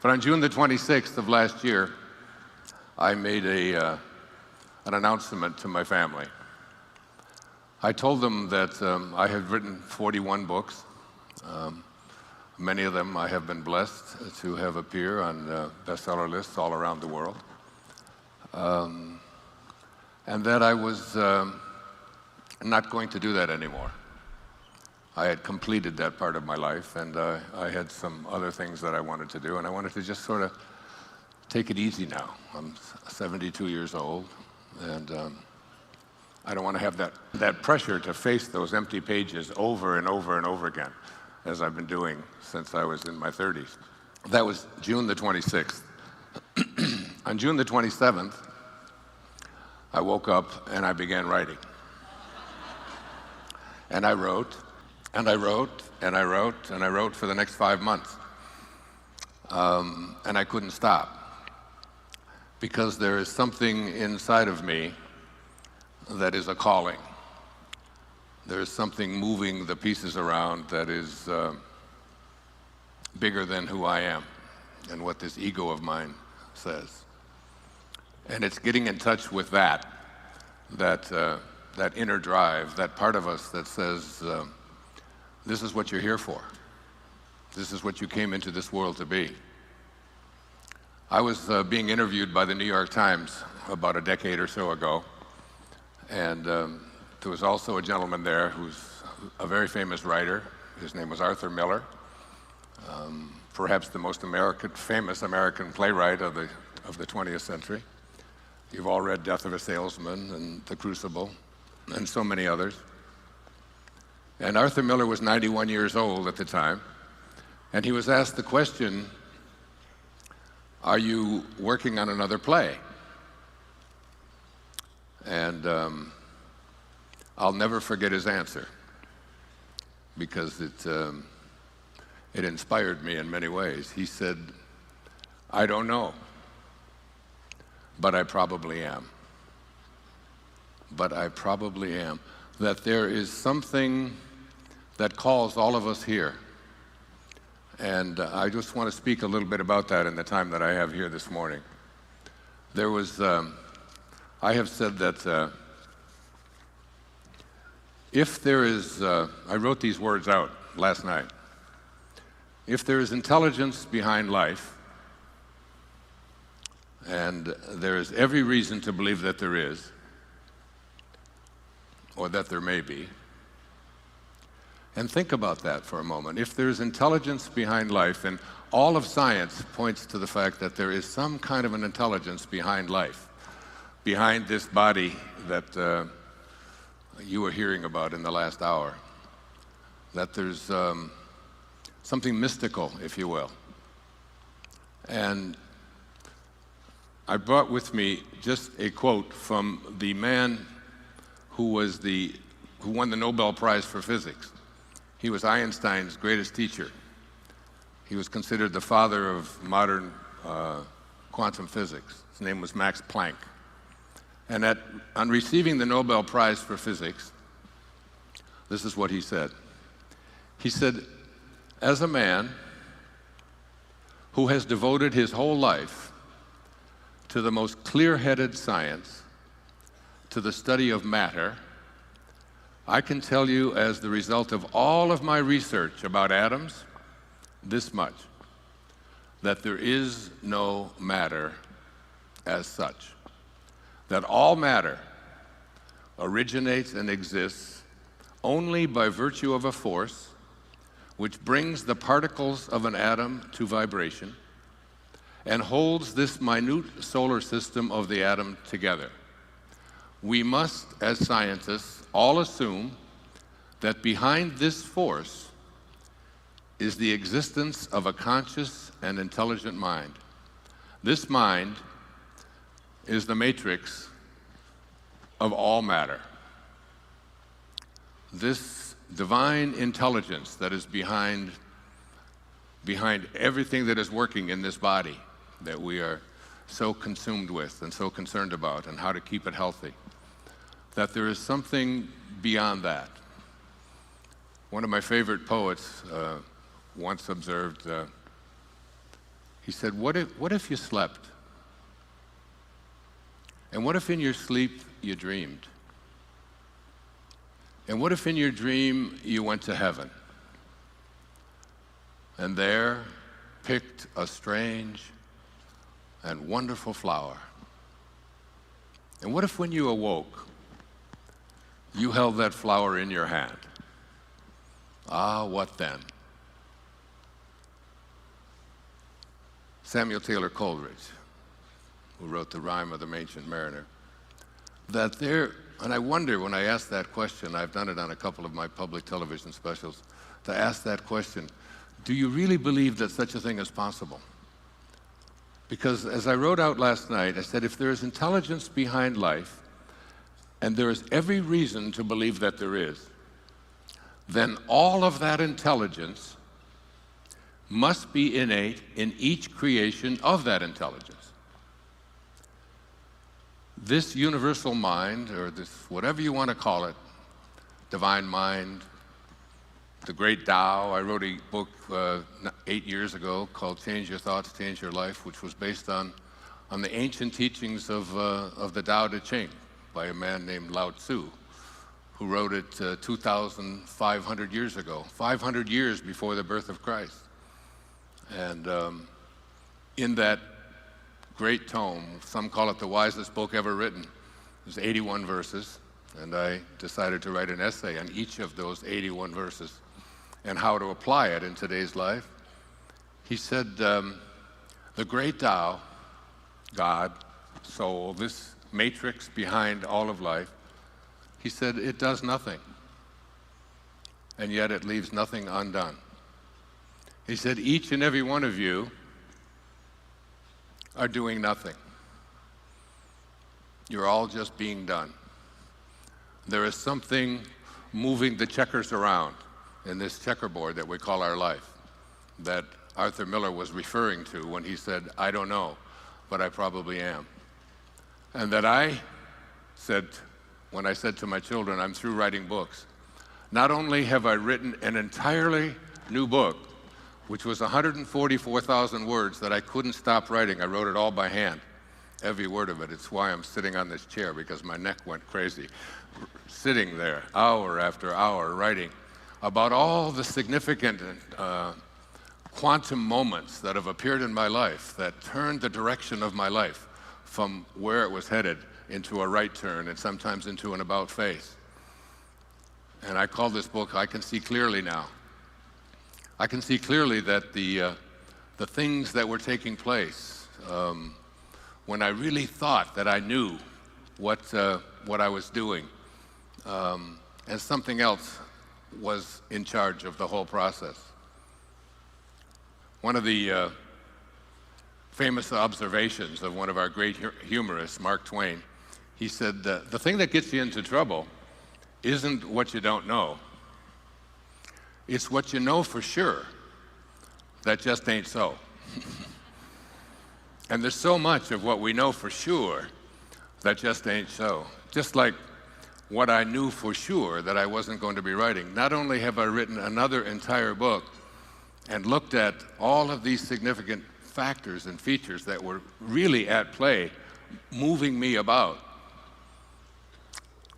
But on June the 26th of last year, I made an announcement to my family. I told them that I had written 41 books. Many of them I have been blessed to have appear on bestseller lists all around the world. And that I was not going to do that anymore. I had completed that part of my life, and I had some other things that I wanted to do, and I wanted to just sort of take it easy now. I'm 72 years old, and I don't want to have that pressure to face those empty pages over and over and over again, as I've been doing since I was in my 30s. That was June the 26th. On June the 27th, I woke up and I began writing. And I wrote, and I wrote, and I wrote, and I wrote for the next 5 months. And I couldn't stop, because there is something inside of me that is a calling. There is something moving the pieces around that is bigger than who I am and what this ego of mine says. And it's getting in touch with that inner drive, that part of us that says, this is what you're here for. This is what you came into this world to be. I was being interviewed by the New York Times about a decade or so ago, and there was also a gentleman there who's a very famous writer. His name was Arthur Miller, perhaps the most famous American playwright of the 20th century. You've all read Death of a Salesman and The Crucible and so many others. And Arthur Miller was 91 years old at the time, and he was asked the question, are you working on another play? And I'll never forget his answer, because it inspired me in many ways. He said, I don't know, but I probably am. But I probably am. That there is something that calls all of us here. And I just want to speak a little bit about that in the time that I have here this morning. There was, I have said that if there is, I wrote these words out last night. If there is intelligence behind life, and there is every reason to believe that there is, or that there may be, and think about that for a moment. If there's intelligence behind life, and all of science points to the fact that there is some kind of an intelligence behind life, behind this body that you were hearing about in the last hour, that there's something mystical, if you will. And I brought with me just a quote from the man who won the Nobel Prize for Physics. He was Einstein's greatest teacher. He was considered the father of modern quantum physics. His name was Max Planck. And on receiving the Nobel Prize for Physics, this is what he said. He said, as a man who has devoted his whole life to the most clear-headed science, to the study of matter, I can tell you, as the result of all of my research about atoms, this much, that there is no matter as such. That all matter originates and exists only by virtue of a force which brings the particles of an atom to vibration and holds this minute solar system of the atom together. We must, as scientists, all assume that behind this force is the existence of a conscious and intelligent mind. This mind is the matrix of all matter. This divine intelligence that is behind everything that is working in this body that we are so consumed with and so concerned about, and how to keep it healthy, that there is something beyond that. One of my favorite poets once observed, He said, what if you slept? And what if in your sleep you dreamed? And what if in your dream you went to heaven? And there picked a strange and wonderful flower. And what if when you awoke, you held that flower in your hand? Ah, what then? Samuel Taylor Coleridge, who wrote The Rime of the Ancient Mariner, and I wonder when I ask that question, I've done it on a couple of my public television specials, to ask that question, do you really believe that such a thing is possible? Because as I wrote out last night, I said if there is intelligence behind life, and there is every reason to believe that there is, then all of that intelligence must be innate in each creation of that intelligence. This universal mind, or this, whatever you want to call it, divine mind, the great Tao. I wrote a book 8 years ago called Change Your Thoughts, Change Your Life, which was based on the ancient teachings of the Tao Te Ching by a man named Lao Tzu, who wrote it 2,500 years ago, 500 years before the birth of Christ. And in that great tome, some call it the wisest book ever written. There's 81 verses, and I decided to write an essay on each of those 81 verses and how to apply it in today's life. He said, the great Tao, God, soul, this matrix behind all of life, he said, it does nothing, and yet it leaves nothing undone. He said, each and every one of you are doing nothing. You're all just being done. There is something moving the checkers around in this checkerboard that we call our life, that Arthur Miller was referring to when he said, I don't know, but I probably am. And that I said, when I said to my children, I'm through writing books, not only have I written an entirely new book, which was 144,000 words that I couldn't stop writing. I wrote it all by hand, every word of it. It's why I'm sitting on this chair, because my neck went crazy, sitting there hour after hour writing about all the significant quantum moments that have appeared in my life that turned the direction of my life from where it was headed into a right turn and sometimes into an about face. And I call this book, I Can See Clearly Now. I can see clearly that the things that were taking place when I really thought that I knew what I was doing, and something else was in charge of the whole process. One of the famous observations of one of our great humorists, Mark Twain, he said, the thing that gets you into trouble isn't what you don't know. It's what you know for sure that just ain't so. And there's so much of what we know for sure that just ain't so. Just like what I knew for sure that I wasn't going to be writing. Not only have I written another entire book and looked at all of these significant factors and features that were really at play, moving me about,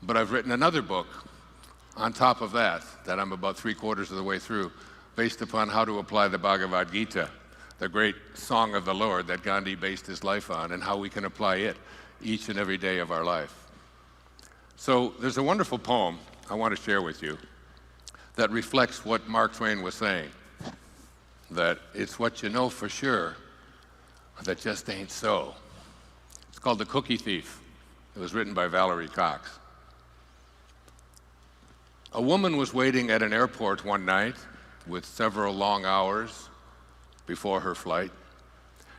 but I've written another book on top of that I'm about 3/4 of the way through, based upon how to apply the Bhagavad Gita, the great song of the Lord that Gandhi based his life on, and how we can apply it each and every day of our life. So there's a wonderful poem I want to share with you that reflects what Mark Twain was saying, that it's what you know for sure that just ain't so. It's called The Cookie Thief. It was written by Valerie Cox. A woman was waiting at an airport one night with several long hours before her flight.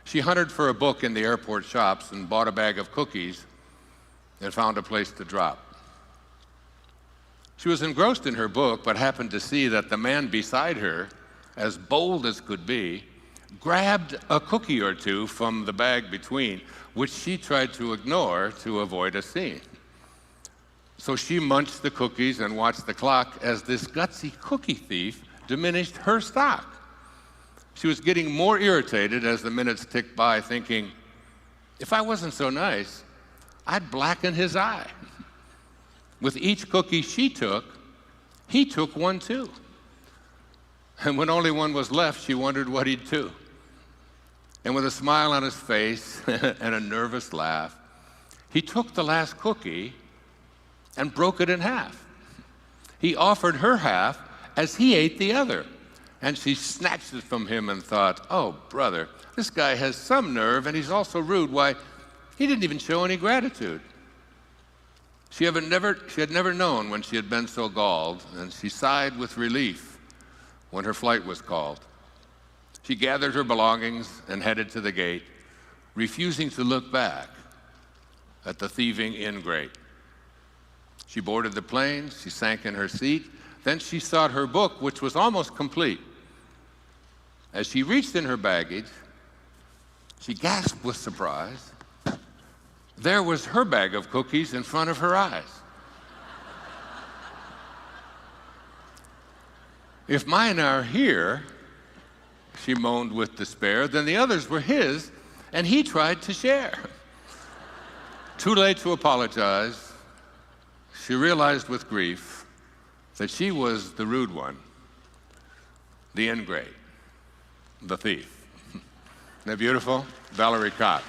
She hunted for a book in the airport shops and bought a bag of cookies and found a place to drop. She was engrossed in her book, but happened to see that the man beside her, as bold as could be, grabbed a cookie or two from the bag between, which she tried to ignore to avoid a scene. So she munched the cookies and watched the clock as this gutsy cookie thief diminished her stock. She was getting more irritated as the minutes ticked by, thinking, if I wasn't so nice, I'd blacken his eye. With each cookie she took, he took one too. And when only one was left, she wondered what he'd do. And with a smile on his face and a nervous laugh, he took the last cookie and broke it in half. He offered her half as he ate the other. And she snatched it from him and thought, oh, brother, this guy has some nerve, and he's also rude. Why, he didn't even show any gratitude. She had never known when she had been so galled, and she sighed with relief when her flight was called. She gathered her belongings and headed to the gate, refusing to look back at the thieving ingrate. She boarded the plane, she sank in her seat, then she sought her book, which was almost complete. As she reached in her baggage, she gasped with surprise. There was her bag of cookies in front of her eyes. If mine are here, she moaned with despair, then the others were his, and he tried to share. Too late to apologize, she realized with grief that she was the rude one, the ingrate, the thief. Isn't that beautiful? Valerie Cox.